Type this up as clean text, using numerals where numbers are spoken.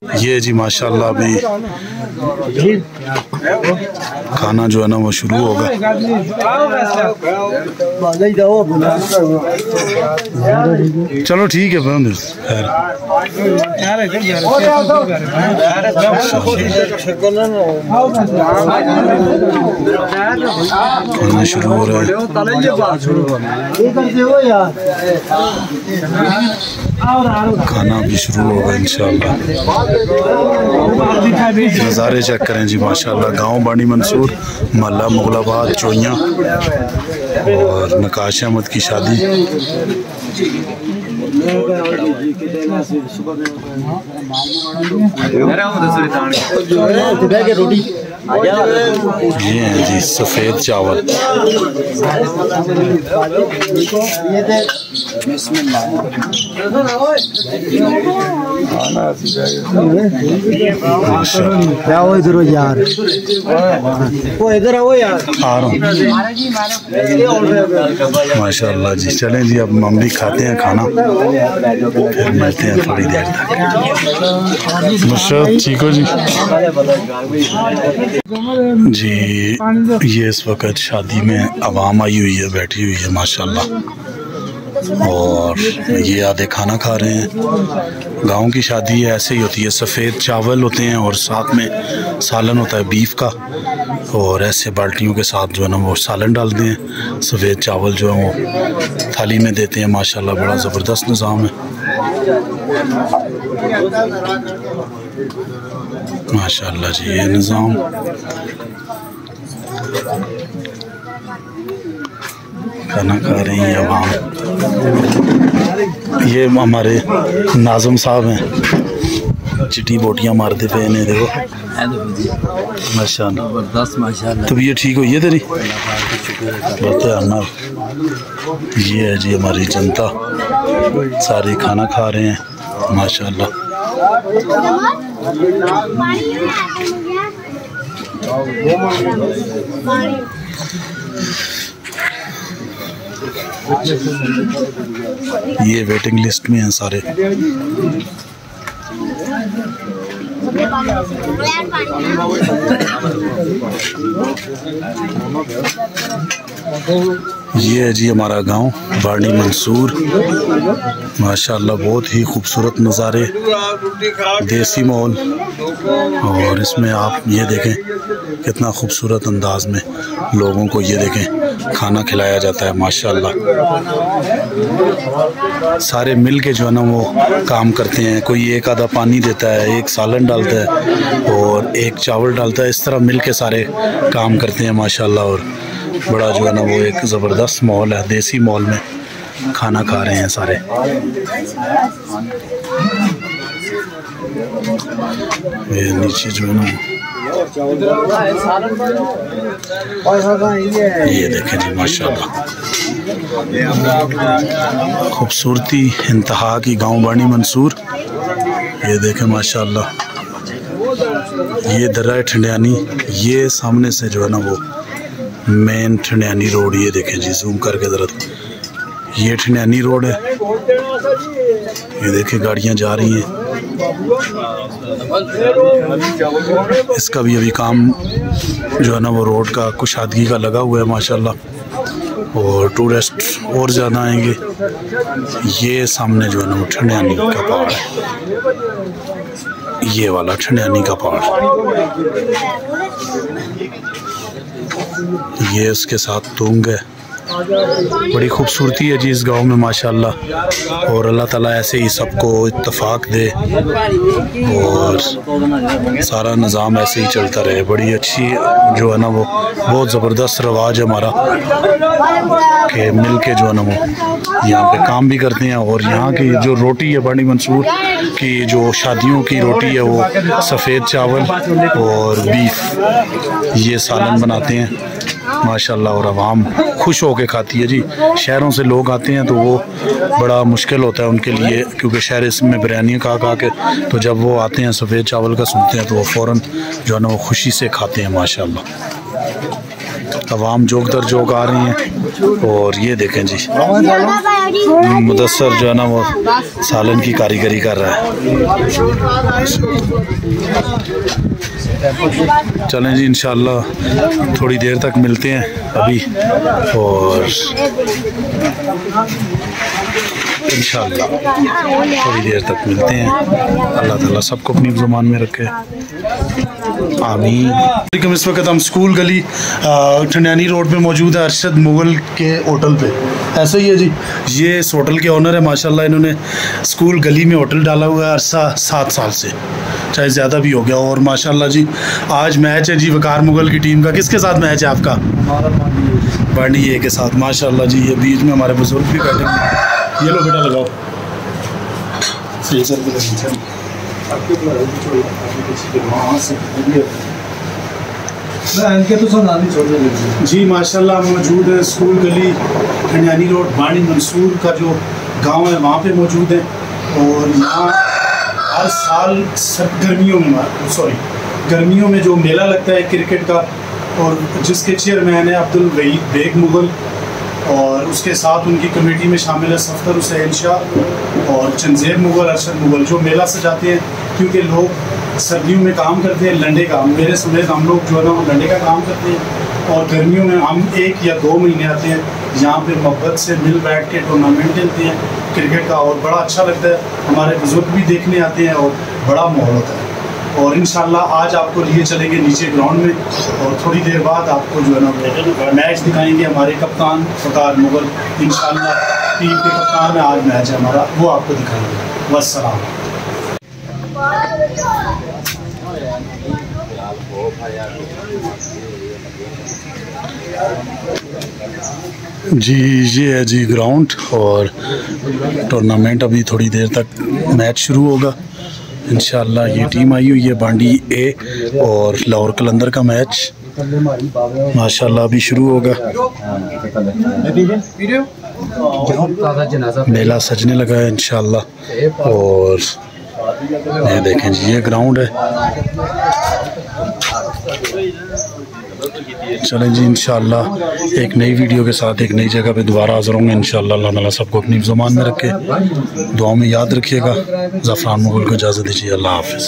ये जी माशाल्लाह अभी खाना जो है ना वो शुरू होगा। चलो ठीक है खैर। खाना शुरू हो रहा है। खाना भी शुरू होगा इंशाल्लाह। नज़ारे चेक करें जी माशाल्लाह। गांव बानी मंसूर, महल्ला मुगलाबाद, चोइयाँ और नकाश अहमद की शादी। ये हैं जी सफ़ेद चावल। इधर यार, वो इधर आओ यार। आ रहा हूँ माशाल्लाह जी। चलें जी अब हम भी खाते हैं खाना, फिर मिलते हैं थोड़ी देर तक। मुर्शद ठीक हो जी? जी ये इस वक्त शादी में आवाम आई हुई है, बैठी हुई है माशाल्लाह, और ये आधे खाना खा रहे हैं। गांव की शादी ऐसे ही होती है, सफ़ेद चावल होते हैं और साथ में सालन होता है बीफ का, और ऐसे बाल्टियों के साथ जो है ना वो सालन डालते हैं। सफ़ेद चावल जो है वो थाली में देते हैं माशाल्लाह। बड़ा ज़बरदस्त निज़ाम है माशाल्लाह जी। ये निज़ाम खाना खा रही हैं आवाम। ये हमारे नाज़म साहब हैं, चिट्टी बोटियाँ मारते पे इन्हें देखो माशाल्लाह। तबीयत ठीक हुई है तेरी? बताना। ये है जी हमारी जनता, सारे खाना खा रहे हैं माशाल्लाह। ये वेटिंग लिस्ट में हैं सारे। ये है जी हमारा गांव बानी मंसूर माशाल्लाह। बहुत ही खूबसूरत नज़ारे, देसी माहौल, और इसमें आप ये देखें कितना खूबसूरत अंदाज में लोगों को ये देखें खाना खिलाया जाता है माशाल्लाह। सारे मिल के जो है ना वो काम करते हैं। कोई एक आधा पानी देता है, एक सालन डालता है और एक चावल डालता है। इस तरह मिल के सारे काम करते हैं माशाल्लाह, और बड़ा जो है ना वो एक ज़बरदस्त माहौल है। देसी माहौल में खाना खा रहे हैं सारे। ये नीचे जो है ना ये देखें जी माशाल्लाह, खूबसूरती इंतहा की गांव बानी मंसूर। ये देखें माशाल्लाह, ये दर्रा ठंडियानी, ये सामने से जो है ना वो मेन ठंडियानी रोड। ये देखें जी, जूम करके ज़रा, ये ठंडियानी रोड है। ये देखें गाड़ियाँ जा रही हैं। इसका भी अभी काम जो है ना वो रोड का कुशादगी का लगा हुआ है माशाल्लाह, और टूरिस्ट और ज़्यादा आएंगे। ये सामने जो है ना वो ठंडियानी का पहाड़ है, ये वाला ठंडियानी का पहाड़। ये उसके साथ तुंग है। बड़ी खूबसूरती है जी इस गांव में माशाल्लाह, और अल्लाह ताला ऐसे ही सबको इत्तफाक दे और सारा निज़ाम ऐसे ही चलता रहे। बड़ी अच्छी जो है ना वो बहुत ज़बरदस्त रवाज है हमारा कि मिल के जो है ना वो यहाँ पे काम भी करते हैं। और यहाँ की जो रोटी है बानी मंसूर की, जो शादियों की रोटी है, वो सफ़ेद चावल और बीफ, ये सालन बनाते हैं माशाल्लाह, और आवाम खुश होके खाती है जी। शहरों से लोग आते हैं तो वो बड़ा मुश्किल होता है उनके लिए, क्योंकि शहर इसमें बिरयानी खा के, तो जब वो आते हैं सफ़ेद चावल का सुनते हैं तो वो फ़ौरन जो है ना वो खुशी से खाते हैं माशाल्लाह। आवाम जोक दर जोक आ रही हैं। और ये देखें जी मुदस्सर जो है ना वो सालन की कारीगरी कर रहा है। चलें जी इंशाल्लाह थोड़ी देर तक मिलते हैं अभी, और इंशाल्लाह थोड़ी देर तक मिलते हैं। अल्लाह ताला सबको अपनी ज़ुबान में रखे, आमीन। इस वक्त हम स्कूल गली ठंडियानी रोड पे मौजूद है अरशद मुगल के होटल पे। ऐसा ही है जी, ये इस होटल के ऑनर है माशाल्लाह। इन्होंने स्कूल गली में होटल डाला हुआ है अरसा 7 साल से, चाहे ज़्यादा भी हो गया। और माशाल्लाह जी आज मैच है जी वकार मुगल की टीम का। किसके साथ मैच है आपका? बांडी ए के साथ। माशाल्लाह जी ये बीच में हमारे बुजुर्ग भी बैठे हैं। ये लो बेटा लगाओ जी। माशाल्लाह मौजूद है स्कूल गली ठंडियानी रोड बांडी मंसूर का जो गांव है वहाँ पे मौजूद है। और यहाँ हर साल गर्मियों में जो मेला लगता है क्रिकेट का, और जिसके चेयरमैन है अब्दुल वहीद बेग मुगल, और उसके साथ उनकी कमेटी में शामिल है सफ्तर हुसैन शाह और चंदेर मुगल, अरशद मुगल, जो मेला सजाते हैं। क्योंकि लोग सर्दियों में काम करते हैं लंडे का, मेरे समेत हम लोग जो है ना वो लंडे का काम करते हैं, और गर्मियों में हम 1 या 2 महीने आते हैं यहाँ पे मोहब्बत से मिल बैठ के टूर्नामेंट खेलते हैं क्रिकेट का, और बड़ा अच्छा लगता है। हमारे बुजुर्ग भी देखने आते हैं और बड़ा माहौल होता है। और इंशाल्लाह आज आपको लिए चलेंगे नीचे ग्राउंड में, और थोड़ी देर बाद आपको जो है ना मैच दिखाएंगे। हमारे कप्तान वकार मुगल इंशाल्लाह टीम के कप्तान में आज मैच है हमारा, वो आपको दिखाएंगे। वस्सलाम। जी ये है जी ग्राउंड, और टूर्नामेंट अभी थोड़ी देर तक मैच शुरू होगा इंशाल्लाह। ये टीम आई हुई है बांडी ए और लाहौर कलंदर का मैच माशाल्लाह अभी शुरू होगा। मेला सजने लगा है इंशाल्लाह। और ये देखें जी ये ग्राउंड है। चलें जी इंशाल्लाह एक नई वीडियो के साथ एक नई जगह पे दोबारा हाज़िर होंगे इंशाल्लाह। अल्लाह ताला सबको अपनी ज़ुबान में रखे, दुआ में याद रखिएगा। ज़फ़रान मुगल को इजाज़त दीजिए। अल्लाह हाफ़िज़।